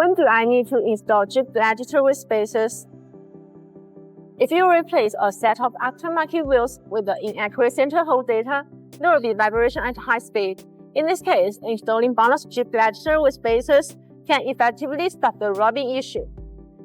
When do I need to install Jeep Gladiator wheel spacers? If you replace a set of aftermarket wheels with the inaccurate center hole data, there will be vibration at high speed. In this case, installing BONOSS Jeep Gladiator wheel spacers can effectively stop the rubbing issue.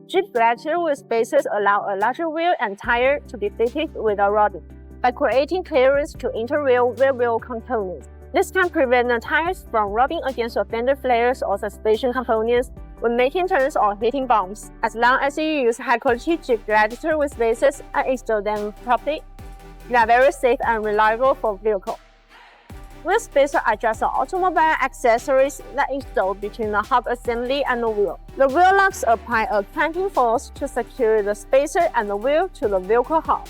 Jeep Gladiator wheel spacers allow a larger wheel and tire to be fitted without rubbing, by creating clearance to inter-wheel rear wheel components. This can prevent the tires from rubbing against fender flares or suspension components when making turns or hitting bumps. As long as you use high-quality Jeep Gladiator wheel spacers and install them properly, they are very safe and reliable for vehicle. Wheel spacers are just automobile accessories that install between the hub assembly and the wheel. The wheel locks apply a clamping force to secure the spacer and the wheel to the vehicle hub.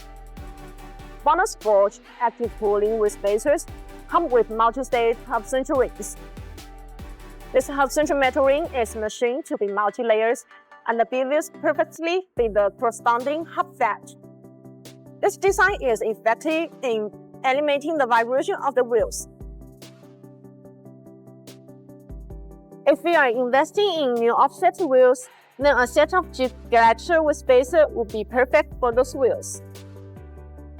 BONOSS forged active cooling wheel spacers come with multi-stage Hub-Centric rings. This Hub-Centric metal ring is machined to be multi-layers and the beavers perfectly fit the corresponding hub fat. This design is effective in eliminating the vibration of the wheels. If we are investing in new offset wheels, then a set of Jeep Gladiator wheel spacers would be perfect for those wheels.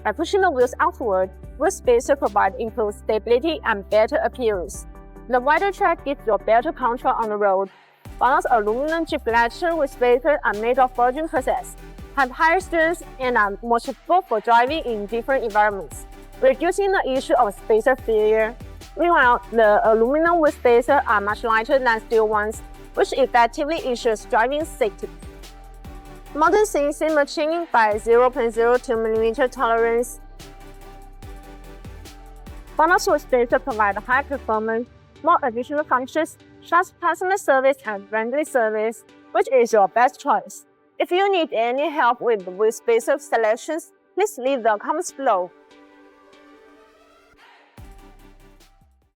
By pushing the wheels outward, wheel spacers provide improved stability and better appearance. The wider track gives you better control on the road. BONOSS aluminum Jeep Gladiator wheel spacers are made of virgin process, have higher strength, and are more suitable for driving in different environments, reducing the issue of spacer failure. Meanwhile, the aluminum wheel spacers are much lighter than steel ones, which effectively ensures driving safety. Modern CNC machining by 0.02mm tolerance. BONOSS wheel spacers provide high performance, more additional functions, such as customer service and friendly service, which is your best choice. If you need any help with the wheel spacer selections, please leave the comments below.